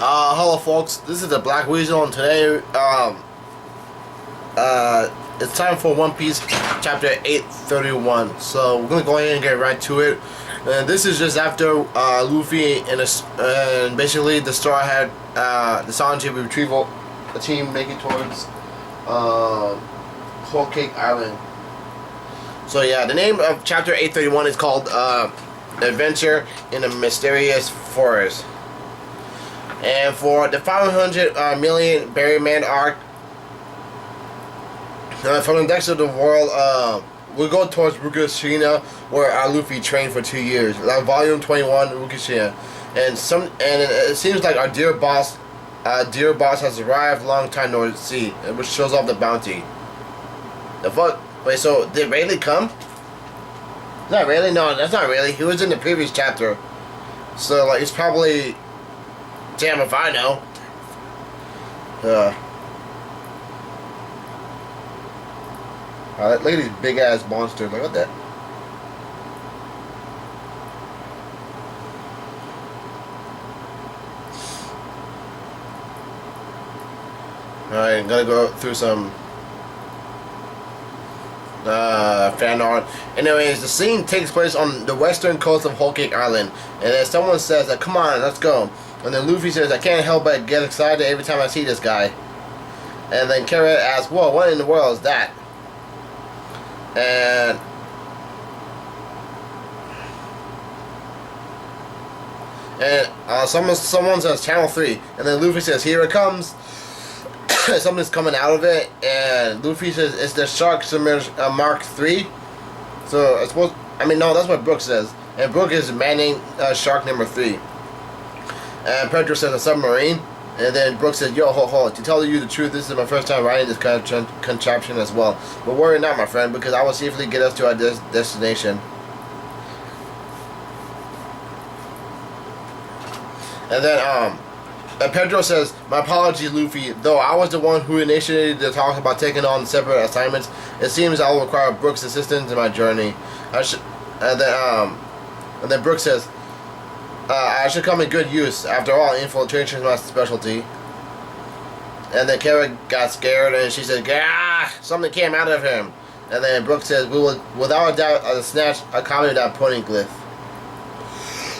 Hello folks, this is the Black Weasel, and today, it's time for One Piece chapter 831, so we're gonna go ahead and get right to it. And this is just after, Luffy and basically the Straw had, the Sanji retrieval, the team making towards, Whole Cake Island. So yeah, the name of chapter 831 is called, Adventure in a Mysterious Forest. And for the 500 million Berryman arc, from the decks of the world, we'll go towards Rukashina, where Luffy trained for 2 years. Volume 21, Rukashina, and it seems like our dear boss has arrived. Long time no see, which shows off the bounty. The fuck? Wait, so did Rayleigh come? Not really. No, that's not really. He was in the previous chapter, so like it's probably. Damn if I know. Look at these big ass monsters. Look at that. Alright, I'm gonna go through some fan art. Anyways, the scene takes place on the western coast of Whole Cake Island, and then someone says that, "Come on, let's go." And then Luffy says, "I can't help but get excited every time I see this guy." And then Carrot asks, "Whoa, what in the world is that?" And someone says Channel 3. And then Luffy says, "Here it comes." Something's coming out of it. And Luffy says, "It's the Shark Submerged Mark 3. So, I suppose, no, that's what Brook says. And Brook is manning Shark number 3. And Pedro says a submarine, and then Brooks says, "Yo, ho, to tell you the truth, this is my first time riding this kind of contraption as well. But worry not, my friend, because I will safely get us to our destination." And then, Pedro says, "My apologies, Luffy. Though I was the one who initiated the talks about taking on separate assignments, it seems I will require Brooks' assistance in my journey." And then Brooks says, "I should come in good use. After all, infiltration is my specialty." And then Carrot got scared and she said, "Gah! Something came out of him." And then Brooke says, "We will, without a doubt, snatch a copy of that pointing glyph."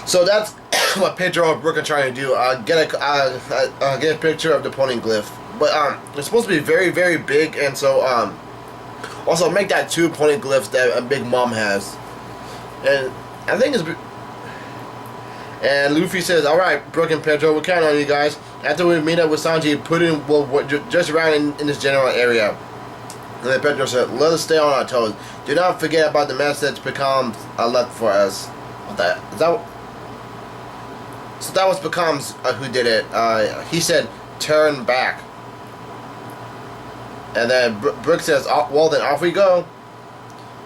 So that's what Pedro and Brooke are trying to do. Get a picture of the pointing glyph. But it's supposed to be very, very big, and so also make that 2 pointing glyphs that a Big Mom has. And I think it's. And Luffy says, "Alright, Brook and Pedro, we'll count on you guys. After we meet up with Sanji, Puddin will just around in this general area." And then Pedro said, "Let us stay on our toes. Do not forget about the message becomes left for us." What the? Is that? So that was Becomes who did it. He said, "Turn back." And then Brook says, "Well then, off we go."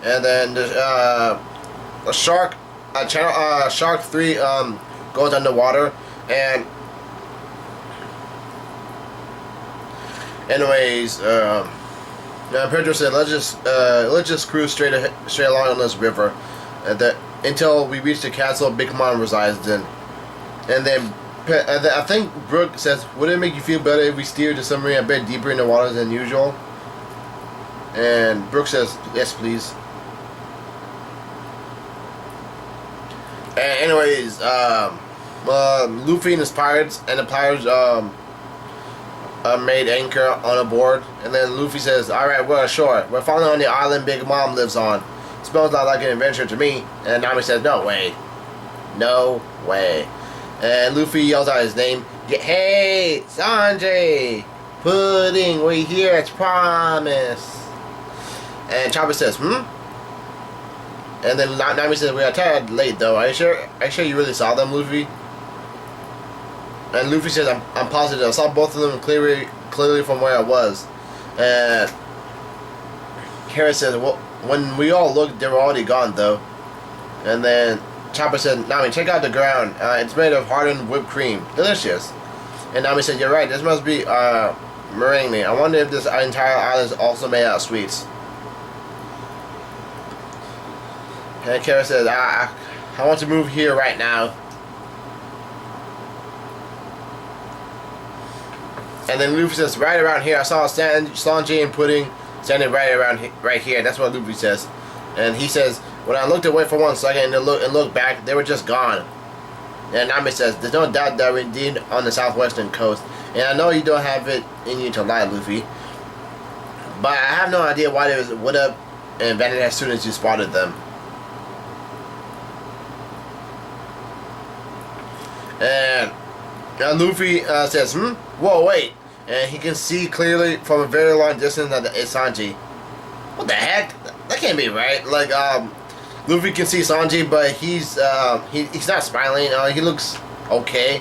And then a shark. Shark 3 goes underwater, and anyways, Pedro said, let's just cruise straight along on this river, and until we reach the castle Big Mom resides in." And then I think Brooke says, "Would it make you feel better if we steered the submarine a bit deeper in the water than usual?" And Brooke says, "Yes, please." And anyways, Luffy and his pirates made anchor on a board, and then Luffy says, "Alright, we're ashore. We're finally on the island Big Mom lives on. Smells not like an adventure to me." And Nami says, "No way. No way." And Luffy yells out his name. "Hey, Sanji! Pudding, we're here, it's promise." And Chopper says, "Hmm?" And then Nami says, "We are tired late though. Are you sure you really saw them, Luffy?" And Luffy says, I'm positive. I saw both of them clearly from where I was." And Carrot says, "Well, when we all looked, they were already gone though." And then Chopper said, "Nami, check out the ground. It's made of hardened whipped cream. Delicious." And Nami said, "You're right. This must be meringue. I wonder if this entire island is also made out of sweets." And Kara says, I, I want to move here right now. And then Luffy says, right around here, I saw Sanji and Pudding standing right here. That's what Luffy says. And he says, when I looked away for 1 second and looked back, they were just gone. And Nami says, there's no doubt that we're indeed on the southwestern coast. And I know you don't have it in you to lie, Luffy. But I have no idea why they would have invented as soon as you spotted them. And Luffy says, whoa, wait. And he can see clearly from a very long distance that it's Sanji. What the heck? That can't be right. Like, Luffy can see Sanji, but he's not smiling. He looks okay.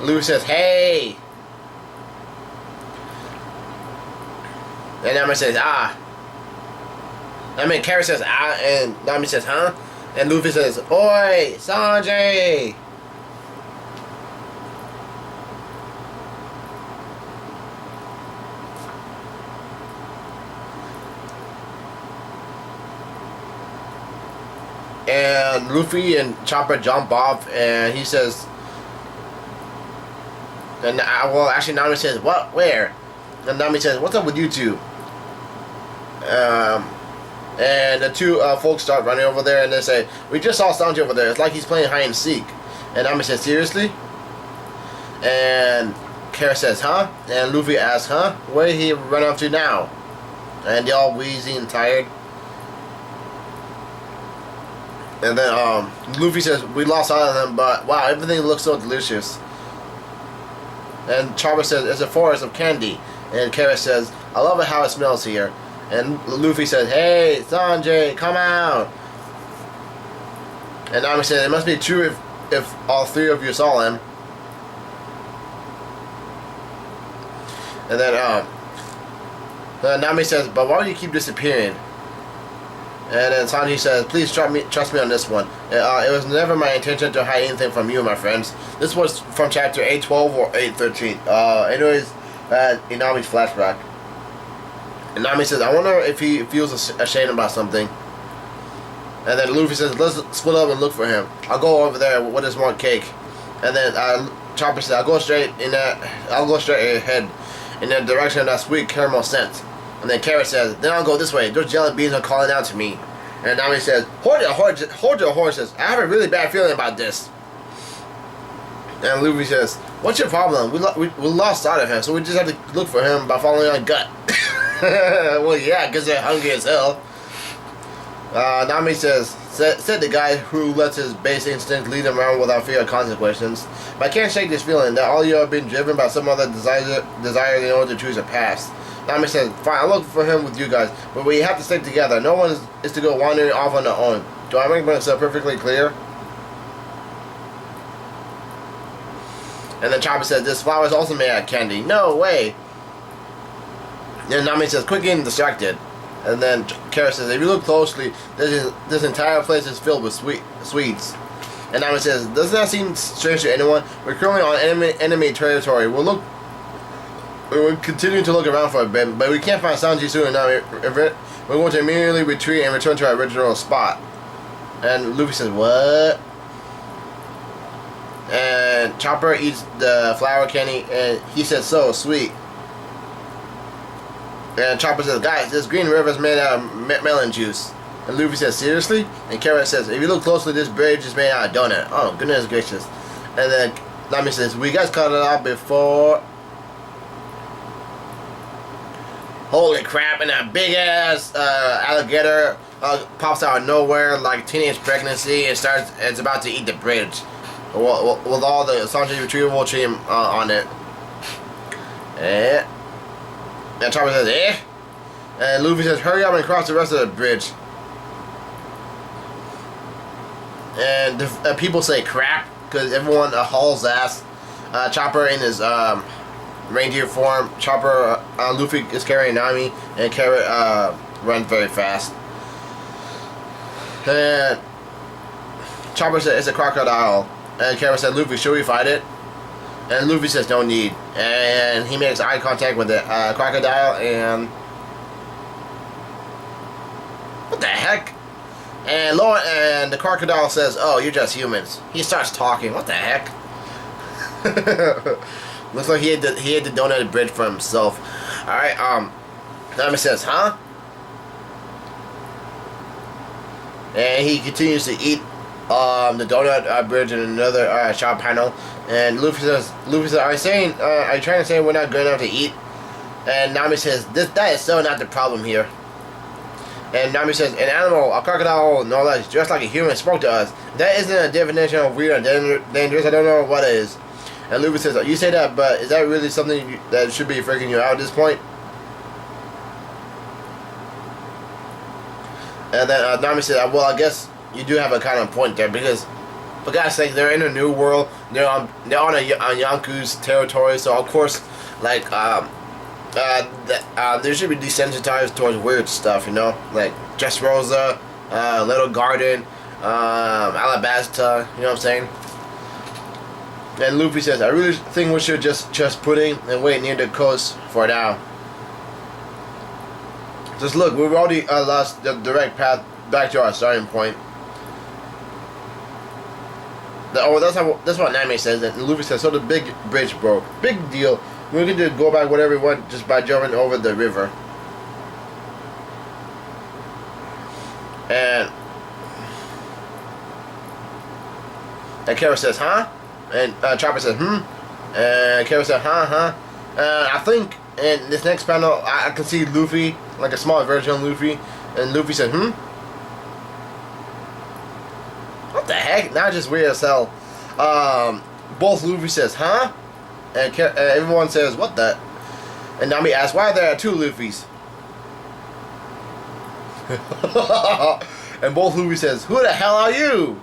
Luffy says, hey. And Nami says, ah. Carrot says, ah. And Nami says, huh? And Luffy says, oi, Sanji. And Luffy and Chopper jump off, and he says, and well, actually Nami says, what, where? And Nami says, what's up with you two? And the two folks start running over there, and they say, we just saw Sanji over there. It's like he's playing hide and seek. And Nami says, seriously? And Kara says, huh? And Luffy asks, huh? Where did he run off to now? And they're all wheezy and tired. And then Luffy says, we lost sight of them, but wow, everything looks so delicious. And Chopper says, it's a forest of candy. And Carrot says, I love it how it smells here. And Luffy says, hey, Sanji, come out. And Nami says, it must be true if all three of you saw him. And then Nami says, but why do you keep disappearing? And then Sanji says, please trust me on this one. It was never my intention to hide anything from you, my friends. This was from chapter 812 or 813. Anyways, Inami's flashback. And Nami says, I wonder if he feels ashamed about something. And then Luffy says, let's split up and look for him. I'll go over there with this one cake. And then Chopper says, I'll go straight ahead in the direction of that sweet caramel scent. And then Carrot says, then I'll go this way. Those jelly beans are calling out to me. And Nami says, hold your horses. I have a really bad feeling about this. And Luffy says, what's your problem? We lost sight of him, so we just have to look for him by following our gut. Well, yeah, because they're hungry as hell. Nami said the guy who lets his base instinct lead him around without fear of consequences. But I can't shake this feeling that all you are being driven by some other desire in order to choose a path. Nami says, fine, I'll look for him with you guys, but we have to stick together. No one is to go wandering off on their own. Do I make myself perfectly clear? And then Chopper says, this flower is also made out of candy. No way. And Nami says, quit getting distracted. And then Kara says, if you look closely, this entire place is filled with sweets. And Nami says, doesn't that seem strange to anyone? We're currently on enemy territory. We'll continue to look around for a bit, but we can't find Sanji soon enough. We're going to immediately retreat and return to our original spot. And Luffy says, what? And Chopper eats the flower candy, and he says, so sweet. And Chopper says, guys, this green river is made out of melon juice. And Luffy says, seriously? And Carrot says, if you look closely, this bridge is made out of donut. Oh, goodness gracious. And then Nami says, we guys cut it out before. Holy crap, and that big ass alligator pops out of nowhere like teenage pregnancy and it's about to eat the bridge. With all the Sanji retrieval team on it. And Chopper says, eh? And Luffy says, hurry up and cross the rest of the bridge. And the people say crap, because everyone hauls ass. Chopper in his reindeer form. Chopper, Luffy is carrying Nami, and Carrot runs very fast. And Chopper said, it's a crocodile. And Carrot said, Luffy, should we fight it? And Luffy says, no need. And he makes eye contact with the crocodile, and what the heck? And the crocodile says, oh, you're just humans. He starts talking. What the heck? Looks like he had to donate a bridge for himself. All right. Nami says, "Huh?" And he continues to eat the donut bridge in another shop panel. And Luffy says, "Are you trying to say we're not good enough to eat?" And Nami says, "That is so not the problem here." And Nami says, "An animal, a crocodile, no less, just like a human, spoke to us. That isn't a definition of weird and dangerous. I don't know what is." And Luffy says, "You say that, but is that really something that should be freaking you out at this point?" And then Nami said, "Well, I guess you do have a kind of point there, because for God's sake, they're in a new world. They're on Yonku's territory, so of course, like they should be desensitized towards weird stuff, you know, like Dressrosa, Little Garden, Alabasta. You know what I'm saying?" And Luffy says, "I really think we should just put in and wait near the coast for now. Just look, we've already lost the direct path back to our starting point." That's what Nami says. And Luffy says, "So the big bridge broke. Big deal. We can just go back whatever we want just by jumping over the river." And Kara says, "Huh?" And Chopper says, "Hmm?" And Kara says, "Huh? I think in this next panel, I can see Luffy, like a small version of Luffy." And Luffy said, "Hmm? What the heck?" Now just weird as hell. Both Luffy says, "Huh?" And everyone says, "What the?" And Nami asks, "Why are there two Luffys?" And both Luffy says, "Who the hell are you?"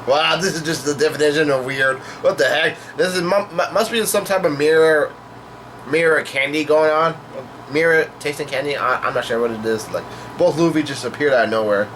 Wow, this is just the definition of weird. What the heck? This is must be some type of mirror candy going on. Mirror tasting candy. I'm not sure what it is. Like both Luffy just appeared out of nowhere.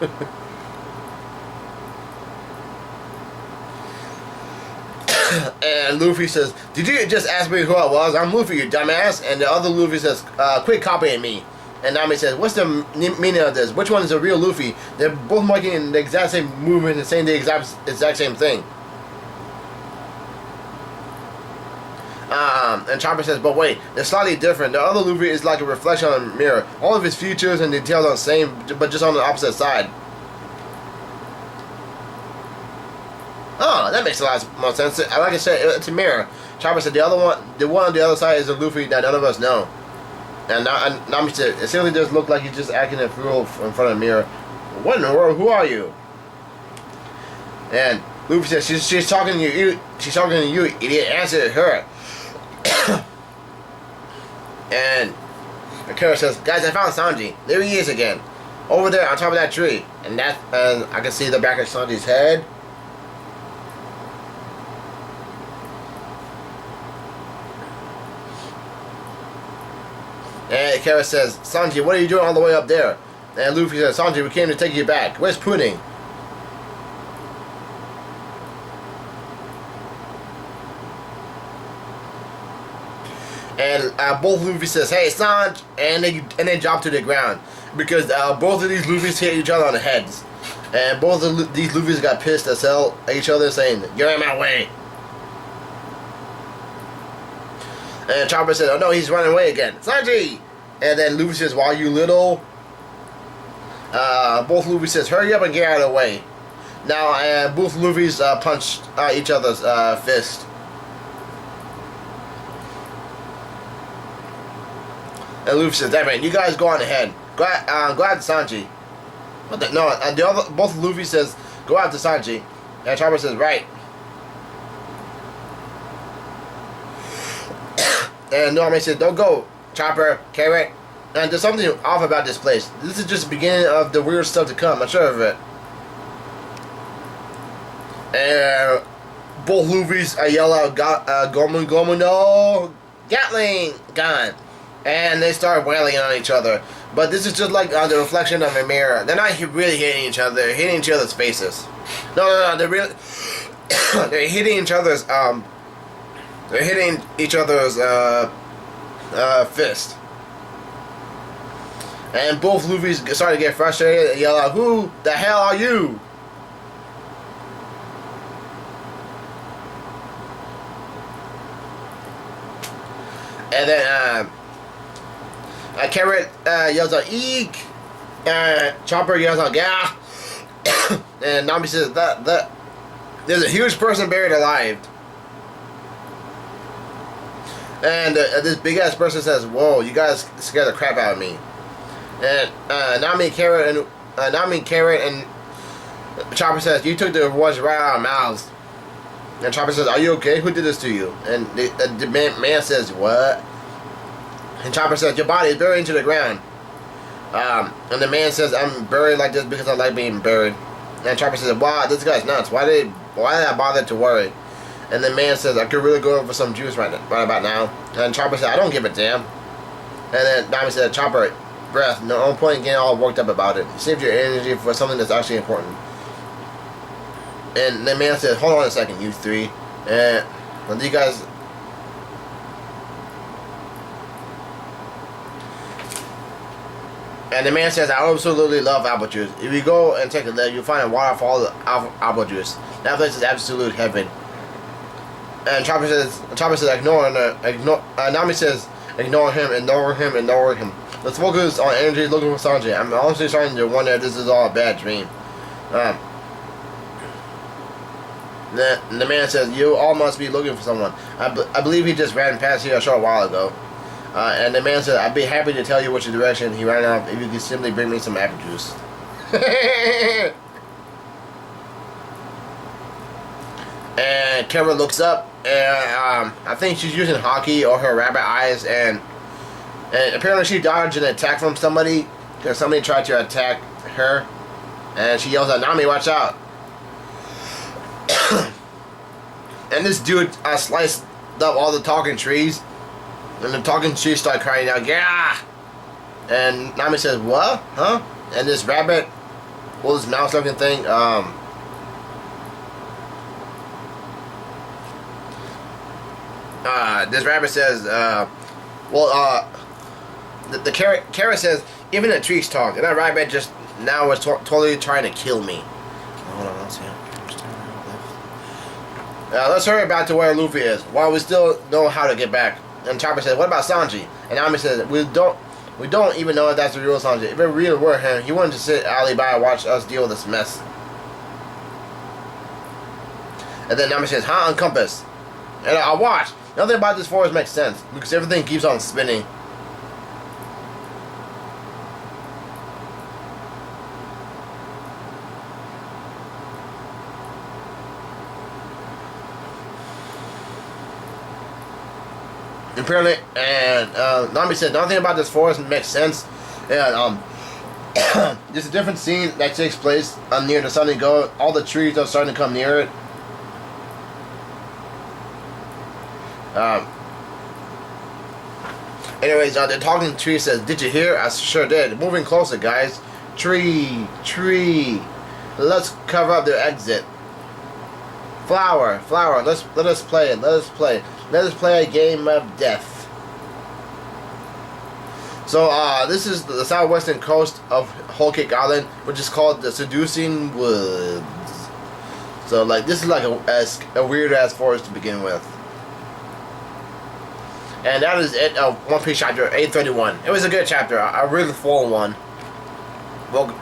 And Luffy says, "Did you just ask me who I was? I'm Luffy, you dumbass." And the other Luffy says, "Quit copying me." And Nami says, "What's the meaning of this? Which one is the real Luffy? They're both making the exact same movement and saying the exact same thing." And Chopper says, "But wait, they're slightly different. The other Luffy is like a reflection on a mirror. All of his features and details are the same, but just on the opposite side." Oh, that makes a lot more sense. Like I said, it's a mirror. Chopper said the one on the other side is a Luffy that none of us know. And Nami said, "It simply does look like he's just acting a fool in front of the mirror." "What in the world? Who are you?" And Luffy says, she's talking to you. She's talking to you, idiot. Answer her." And Akira says, "Guys, I found Sanji. There he is again, over there on top of that tree." And I can see the back of Sanji's head. And Kara says, "Sanji, what are you doing all the way up there?" And Luffy says, "Sanji, we came to take you back. Where's Pudding?" And both Luffy says, "Hey, Sanji," and they drop to the ground because both of these Luffys hit each other on the heads, and both of these Luffys got pissed as hell at each other, saying, "You're in my way." And Chopper said, "Oh no, he's running away again. Sanji!" And then Luffy says, "Why you little?" Both Luffy says, "Hurry up and get out of the way." Now, both Luffys punched each other's fist. And Luffy says, "That man, you guys go on ahead. Go after Sanji." What the? No, both Luffy says, "Go after Sanji." And Chopper says, "Right." And Norman says, "Don't go, Chopper, Carrot. And there's something off about this place. This is just the beginning of the weird stuff to come. I'm sure of it." And both Luffys yell out, "Gomu Gomu no Gatling gun!" And they start wailing on each other. But this is just like the reflection of a mirror. They're not really hitting each other. They're hitting each other's faces. No. They're really they're hitting each other's They're hitting each other's fist. And both Luffys start to get frustrated and yell out, "Who the hell are you?" And then Carrot yells out, "Eek!" Chopper yells out, "Yeah!" And Nami says, that there's a huge person buried alive. And this big ass person says, "Whoa, you guys scared the crap out of me." And Nami, Carrot, and Chopper says, "You took the words right out of our mouths." And Chopper says, "Are you okay? Who did this to you?" And the man says, "What?" And Chopper says, "Your body is buried into the ground." And the man says, "I'm buried like this because I like being buried." And Chopper says, "Wow, this guy's nuts. Why did I bother to worry?" And the man says, "I could really go over some juice right about now." And Chopper said, "I don't give a damn." And then Nami said, "Chopper, breath. No point in getting all worked up about it. Save your energy for something that's actually important." And the man said, "Hold on a second, you three. And you guys..." And the man says, "I absolutely love apple juice. If you go and take a look, you'll find a waterfall of apple juice. That place is absolute heaven." And Chopper says, ignore. Nami says, ignore him. Let's focus on energy looking for Sanji. I'm honestly starting to wonder if this is all a bad dream." The man says, "You all must be looking for someone. I believe he just ran past here a short while ago." And the man said, "I'd be happy to tell you which direction he ran off if you could simply bring me some apple juice." And Kara looks up, and I think she's using hockey or her rabbit eyes, and apparently she dodged an attack from somebody because somebody tried to attack her, and she yells out, "Nami, watch out!" And this dude sliced up all the talking trees. And the talking trees start crying out, "Yeah!" And Nami says, "What? Huh?" And this rabbit, well, this mouse looking thing, this rabbit says, the carrot says, "Even the trees talk." And that rabbit just now was totally trying to kill me. Hold on, let's see. Let's hurry back to where Luffy is, while we still know how to get back. And Chopper says, "What about Sanji?" And Nami says, we don't even know if that's the real Sanji. If it really were him, he wouldn't just sit alley by and watch us deal with this mess." And then Nami says, "Huh, on compass." And I'll watch. Nothing about this forest makes sense, because everything keeps on spinning. Apparently, and Nami said, "Nothing about this forest makes sense." And there's a different scene that takes place near the Sunny Go. All the trees are starting to come near it. Anyways, the talking tree says, "Did you hear? I sure did. Moving closer, guys. Tree. Let's cover up their exit. Flower. Let us play. Let us play a game of death." So this is the southwestern coast of Whole Cake Island, which is called the Seducing Woods. So like this is like a weird ass forest to begin with. And that is it of One Piece chapter 831. It was a good chapter, a really full one. Well,